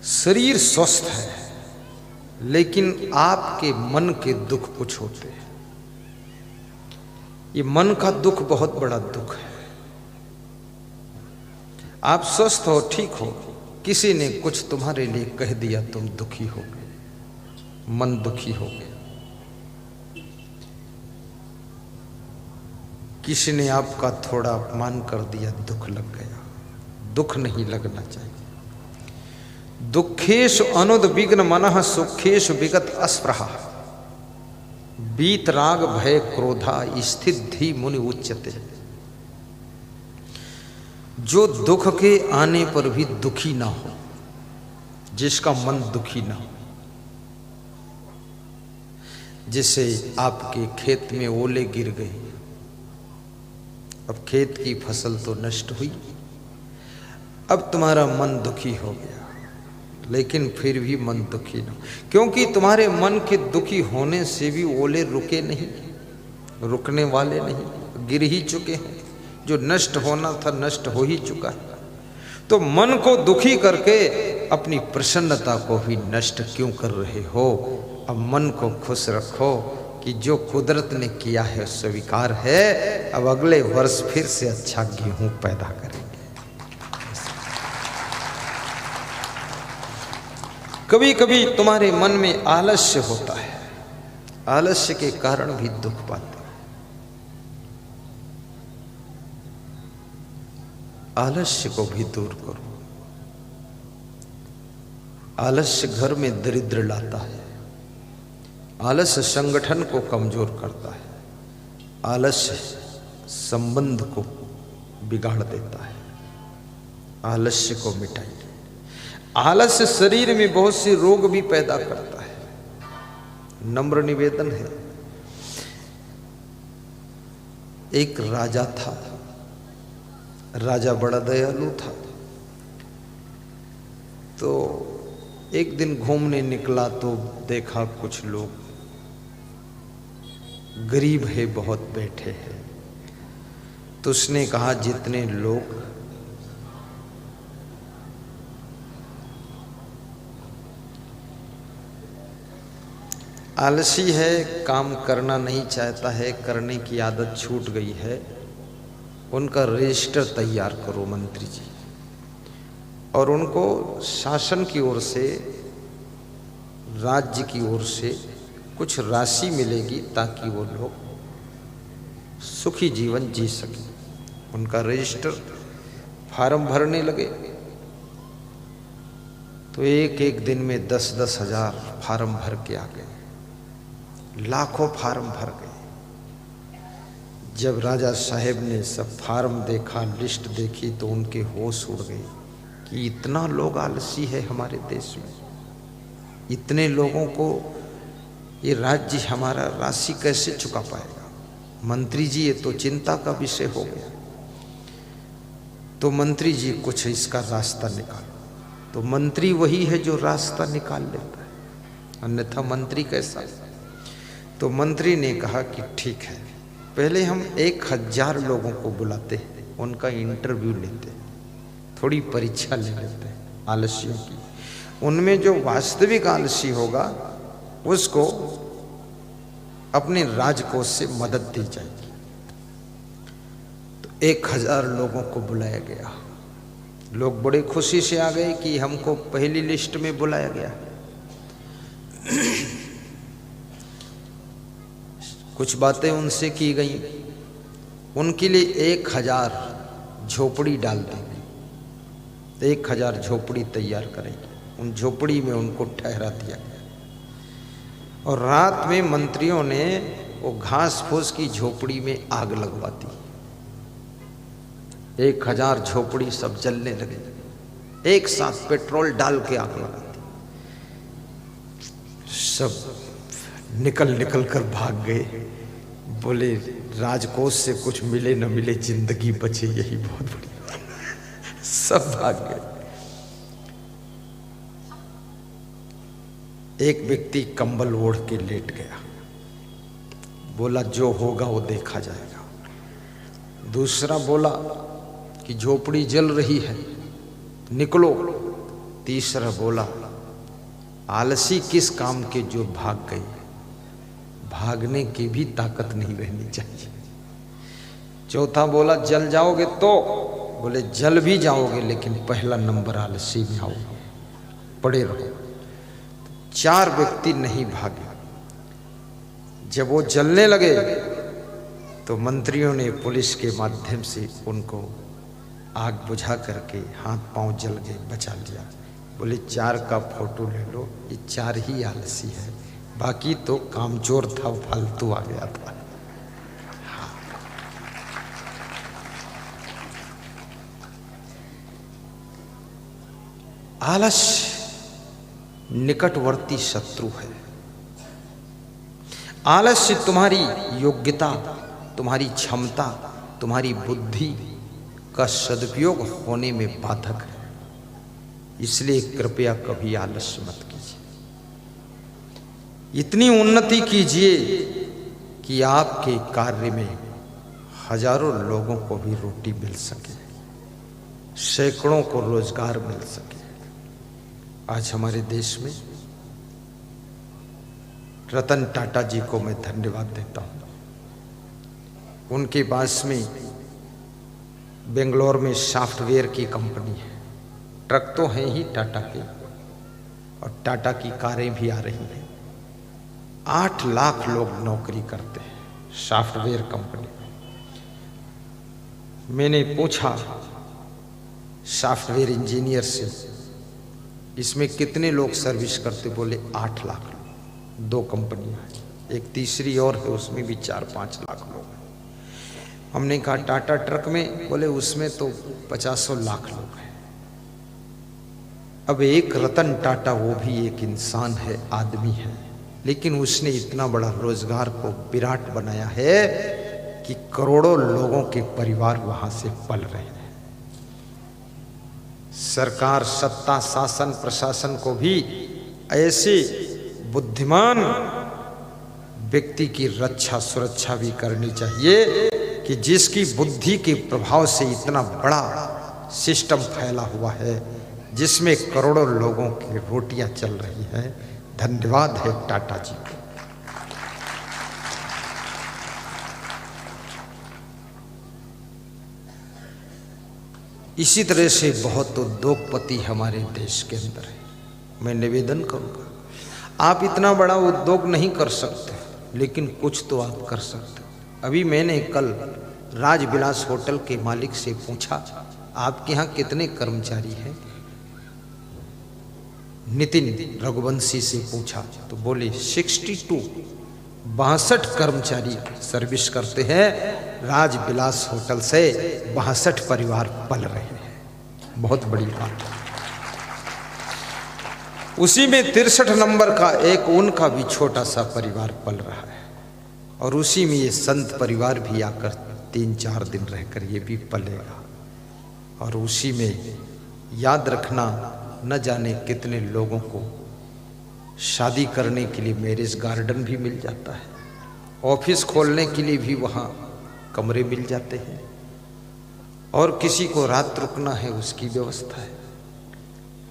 शरीर स्वस्थ है, लेकिन आपके मन के दुख कुछ होते हैं। ये मन का दुख बहुत बड़ा दुख है। आप स्वस्थ हो, ठीक हो, किसी ने कुछ तुम्हारे लिए कह दिया, तुम दुखी हो गए, मन दुखी हो गया। किसी ने आपका थोड़ा अपमान कर दिया, दुख लग गया। दुख नहीं लगना चाहिए। दुखेशु अनुद्विग्न मनः सुखेशु विगत अस्पृहा बीत राग भय क्रोधा स्थित धी मुनि उच्यते। जो दुख के आने पर भी दुखी ना हो, जिसका मन दुखी ना हो। जैसे आपके खेत में ओले गिर गए, अब खेत की फसल तो नष्ट हुई, अब तुम्हारा मन दुखी हो गया, लेकिन फिर भी मन दुखी ना, क्योंकि तुम्हारे मन के दुखी होने से भी ओले रुके नहीं, रुकने वाले नहीं, गिर ही चुके हैं। जो नष्ट होना था नष्ट हो ही चुका है। तो मन को दुखी करके अपनी प्रसन्नता को भी नष्ट क्यों कर रहे हो? अब मन को खुश रखो कि जो कुदरत ने किया है स्वीकार है। अब अगले वर्ष फिर से अच्छा गेहूं पैदा करेंगे। कभी कभी तुम्हारे मन में आलस्य होता है, आलस्य के कारण भी दुख पाते हो। आलस्य को भी दूर करो। आलस्य घर में दरिद्र लाता है, आलस्य संगठन को कमजोर करता है, आलस्य संबंध को बिगाड़ देता है। आलस्य को मिटाइए। आलस्य शरीर में बहुत से रोग भी पैदा करता है। नम्र निवेदन है। एक राजा था, राजा बड़ा दयालु था। तो एक दिन घूमने निकला तो देखा कुछ लोग गरीब है बहुत बैठे हैं। तो उसने कहा जितने लोग आलसी है, काम करना नहीं चाहता है, करने की आदत छूट गई है, उनका रजिस्टर तैयार करो मंत्री जी, और उनको शासन की ओर से, राज्य की ओर से कुछ राशि मिलेगी ताकि वो लोग सुखी जीवन जी सकें। उनका रजिस्टर फार्म भरने लगे तो एक एक दिन में 10-10 हजार फार्म भर के आ गए, लाखों फार्म भर गए। जब राजा साहेब ने सब फार्म देखा, लिस्ट देखी, तो उनके होश उड़ गए कि इतना लोग आलसी है हमारे देश में, इतने लोगों को ये राज्य हमारा राशि कैसे चुका पाएगा? मंत्री जी ये तो चिंता का विषय हो गया। तो मंत्री जी कुछ इसका रास्ता निकालो। तो मंत्री वही है जो रास्ता निकाल लेता है, अन्यथा मंत्री कैसा? तो मंत्री ने कहा कि ठीक है, पहले हम 1000 लोगों को बुलाते हैं, उनका इंटरव्यू लेते हैं, थोड़ी परीक्षा ले लेते हैं आलसियों की। उनमें जो वास्तविक आलसी होगा उसको अपने राजकोष से मदद दी जाएगी। तो 1000 लोगों को बुलाया गया। लोग बड़े खुशी से आ गए कि हमको पहली लिस्ट में बुलाया गया। कुछ बातें उनसे की गई, उनके लिए 1000 झोपड़ी डाल दी गई। 1000 झोपड़ी तैयार करेंगे, उन झोपड़ी में उनको ठहरा दिया गया। और रात में मंत्रियों ने वो घास फूस की झोपड़ी में आग लगवा दी। 1000 झोपड़ी सब जलने लगे, एक साथ पेट्रोल डाल के आग लगा दी। सब निकल निकल कर भाग गए। बोले राजकोष से कुछ मिले न मिले, जिंदगी बचे यही बहुत बड़ी बात। सब भाग गए। एक व्यक्ति कंबल ओढ़ के लेट गया, बोला जो होगा वो देखा जाएगा। दूसरा बोला कि झोपड़ी जल रही है, निकलो। तीसरा बोला, आलसी किस काम के जो भाग गए, भागने की भी ताकत नहीं रहनी चाहिए। चौथा बोला, जल जाओगे तो, बोले जल भी जाओगे लेकिन पहला नंबर आलसी में आओ, पड़े रहो। 4 व्यक्ति नहीं भागे। जब वो जलने लगे तो मंत्रियों ने पुलिस के माध्यम से उनको आग बुझा करके हाथ पांव जल गए, बचा लिया। बोले 4 का फोटो ले लो, ये 4 ही आलसी है, बाकी तो कामचोर था, फालतू आ गया था। आलस्य निकटवर्ती शत्रु है। आलस्य तुम्हारी योग्यता, तुम्हारी क्षमता, तुम्हारी बुद्धि का सदुपयोग होने में बाधक है। इसलिए कृपया कभी आलस्य मत कीजिए। इतनी उन्नति कीजिए कि आपके कार्य में हजारों लोगों को भी रोटी मिल सके, सैकड़ों को रोजगार मिल सके। आज हमारे देश में रतन टाटा जी को मैं धन्यवाद देता हूं। उनके पास में बेंगलोर में सॉफ्टवेयर की कंपनी है, ट्रक तो हैं ही टाटा के, और टाटा की कारें भी आ रही हैं। 8 लाख लोग नौकरी करते हैं सॉफ्टवेयर कंपनी में। मैंने पूछा सॉफ्टवेयर इंजीनियर से, इसमें कितने लोग सर्विस करते? बोले 8 लाख लोग। 2 कंपनियां हैं, एक तीसरी और है, उसमें भी 4-5 लाख लोग हैं। हमने कहा टाटा ट्रक में? बोले उसमें तो 50 लाख लोग हैं। अब एक रतन टाटा, वो भी एक इंसान है, आदमी है, लेकिन उसने इतना बड़ा रोजगार को विराट बनाया है कि करोड़ों लोगों के परिवार वहां से पल रहे हैं। सरकार, सत्ता, शासन, प्रशासन को भी ऐसे बुद्धिमान व्यक्ति की रक्षा सुरक्षा भी करनी चाहिए कि जिसकी बुद्धि के प्रभाव से इतना बड़ा सिस्टम फैला हुआ है, जिसमें करोड़ों लोगों की रोटियां चल रही हैं। धन्यवाद है टाटा जी को। इसी तरह से बहुत उद्योगपति हमारे देश के अंदर है। मैं निवेदन करूंगा, आप इतना बड़ा उद्योग नहीं कर सकते, लेकिन कुछ तो आप कर सकते। अभी मैंने कल राजविलास होटल के मालिक से पूछा, आपके यहाँ कितने कर्मचारी हैं? नितिन रघुवंशी से पूछा तो बोले 62 कर्मचारी सर्विस करते हैं। राजविलास होटल से 62 परिवार पल रहे हैं, बहुत बड़ी बात है। उसी में 63 नंबर का एक उनका भी छोटा सा परिवार पल रहा है, और उसी में ये संत परिवार भी आकर 3-4 दिन रहकर ये भी पलेगा। और उसी में याद रखना, न जाने कितने लोगों को शादी करने के लिए मैरिज गार्डन भी मिल जाता है, ऑफिस खोलने के लिए भी वहाँ कमरे मिल जाते हैं, और किसी को रात रुकना है उसकी व्यवस्था है।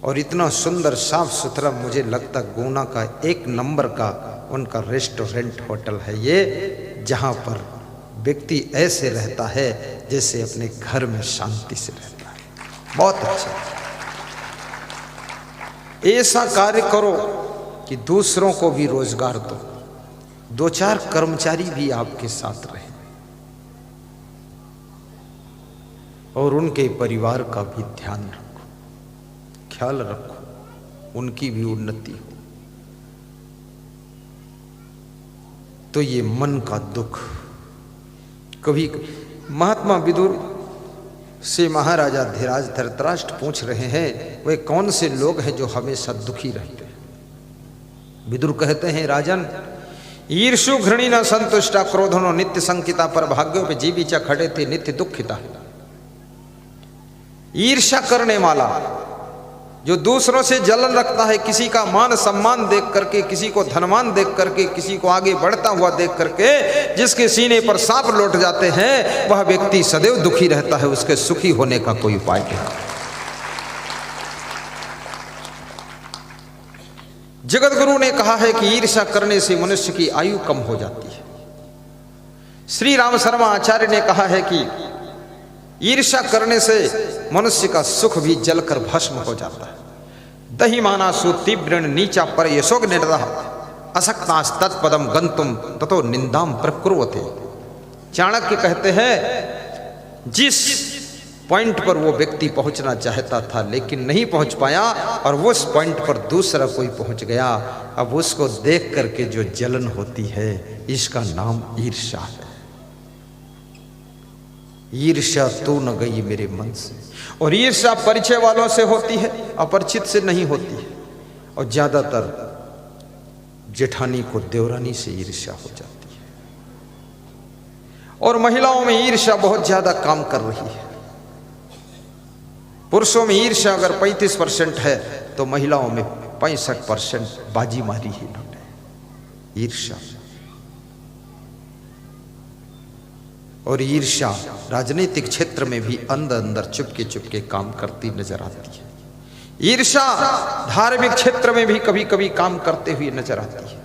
और इतना सुंदर साफ सुथरा, मुझे लगता गुना का 1 नंबर का उनका रेस्टोरेंट होटल है ये, जहाँ पर व्यक्ति ऐसे रहता है जैसे अपने घर में शांति से रहता है। बहुत अच्छा, ऐसा कार्य करो कि दूसरों को भी रोजगार दो, 2-4 कर्मचारी भी आपके साथ रहे, और उनके परिवार का भी ध्यान रखो, ख्याल रखो, उनकी भी उन्नति हो। तो ये मन का दुख कभी महात्मा विदुर से महाराजा धीराज धृतराष्ट्र पूछ रहे हैं, वे कौन से लोग हैं जो हमेशा दुखी रहते हैं? विदुर कहते हैं, राजन, ईर्षु घृणी न संतुष्टा, क्रोधनो नित्य संकिता, पर भाग्यों पे जीवी च खड़े थे नित्य दुखिता। ईर्ष्या करने वाला, जो दूसरों से जलन रखता है, किसी का मान सम्मान देख करके, किसी को धनवान देख करके, किसी को आगे बढ़ता हुआ देख करके जिसके सीने पर सांप लौट जाते हैं, वह व्यक्ति सदैव दुखी रहता है, उसके सुखी होने का कोई उपाय नहीं। जगत गुरु ने कहा है कि ईर्ष्या करने से मनुष्य की आयु कम हो जाती है। श्री राम शर्मा आचार्य ने कहा है कि ईर्ष्या करने से मनुष्य का सुख भी जलकर भस्म हो जाता है। दही माना सुतीव्रण नीचा पर यशोग निर्दह असक्तास तत्पदम गंतुम ततो निंदाम प्रकुर्वते। चाणक्य कहते हैं जिस पॉइंट पर वो व्यक्ति पहुंचना चाहता था लेकिन नहीं पहुंच पाया और वो उस पॉइंट पर दूसरा कोई पहुंच गया, अब उसको देख करके जो जलन होती है इसका नाम ईर्ष्या है। ईर्ष्या तू न गई मेरे मन से। और ईर्ष्या परिचय वालों से होती है, अपरिचित से नहीं होती है। और ज्यादातर जेठानी को देवरानी से ईर्ष्या हो जाती है। और महिलाओं में ईर्ष्या बहुत ज्यादा काम कर रही है। पुरुषों में ईर्ष्या अगर 35% है तो महिलाओं में 65% बाजी मारी ही इन्होंने ईर्ष्या। और ईर्ष्या राजनीतिक क्षेत्र में भी अंदर अंदर चुपके चुपके काम करती नजर आती है। ईर्ष्या धार्मिक क्षेत्र में भी कभी कभी काम करते हुए नजर आती है।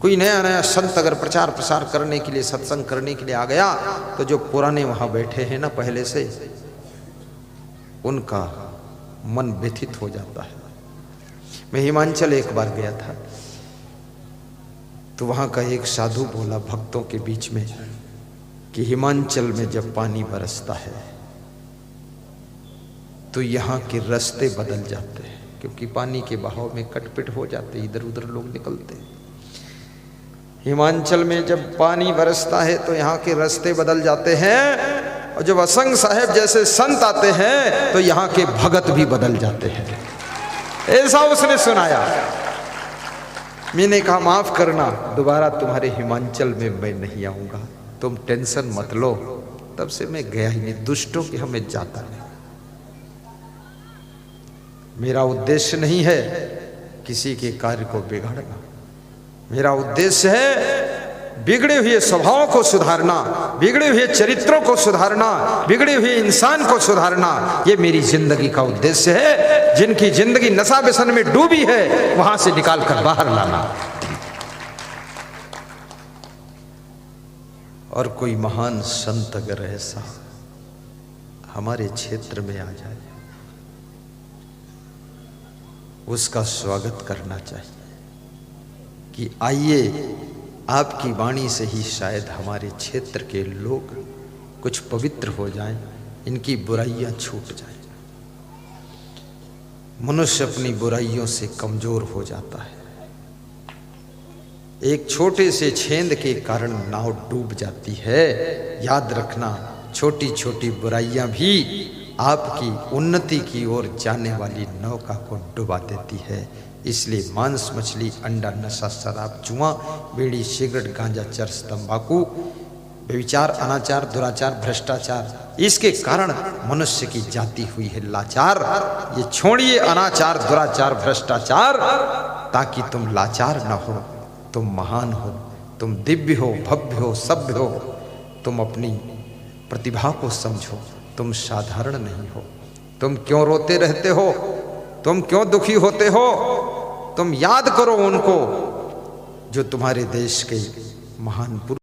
कोई नया नया संत अगर प्रचार प्रसार करने के लिए, सत्संग करने के लिए आ गया तो जो पुराने वहां बैठे हैं ना पहले से, उनका मन व्यथित हो जाता है। मैं हिमाचल एक बार गया था तो वहां का एक साधु बोला भक्तों के बीच में कि हिमाचल में जब पानी बरसता है तो यहाँ के रास्ते बदल जाते हैं, क्योंकि पानी के बहाव में कटपिट हो जाते, इधर उधर लोग निकलते। हिमाचल में जब पानी बरसता है तो यहाँ के रास्ते बदल जाते हैं, और जब असंग साहेब जैसे संत आते हैं तो यहाँ के भगत भी बदल जाते हैं। ऐसा उसने सुनाया। मैंने कहा माफ करना, दोबारा तुम्हारे हिमाचल में मैं नहीं आऊंगा, तुम टेंशन मत लो। तब से मैं गया ही नहीं, दुष्टों के हमें जाता नहीं। मेरा उद्देश्य नहीं है किसी के कार्य को बिगाड़ना, मेरा उद्देश्य है बिगड़े हुए स्वभावों को सुधारना, बिगड़े हुए चरित्रों को सुधारना, बिगड़े हुए इंसान को सुधारना। ये मेरी जिंदगी का उद्देश्य है। जिनकी जिंदगी नशा व्यसन में डूबी है वहां से निकाल कर बाहर लाना। और कोई महान संत अगर ऐसा हमारे क्षेत्र में आ जाए, उसका स्वागत करना चाहिए कि आइए, आपकी वाणी से ही शायद हमारे क्षेत्र के लोग कुछ पवित्र हो जाएं, इनकी बुराइयां छूट जाएं। मनुष्य अपनी बुराइयों से कमजोर हो जाता है। एक छोटे से छेद के कारण नाव डूब जाती है। याद रखना, छोटी छोटी बुराइयां भी आपकी उन्नति की ओर जाने वाली नौका को डुबा देती है। इसलिए मांस, मछली, अंडा, नशा, शराब, जुआ, बीड़ी, सिगरेट, गांजा, चरस, तंबाकू, व्यभिचार, अनाचार, दुराचार, भ्रष्टाचार, इसके कारण मनुष्य की जाति हुई है लाचार। ये छोड़िए अनाचार, दुराचार, भ्रष्टाचार, ताकि तुम लाचार न हो, तुम महान हो, तुम दिव्य हो, भव्य हो, सभ्य हो। तुम अपनी प्रतिभा को समझो, तुम साधारण नहीं हो। तुम क्यों रोते रहते हो, तुम क्यों दुखी होते हो, तुम याद करो उनको जो तुम्हारे देश के महान पुरुष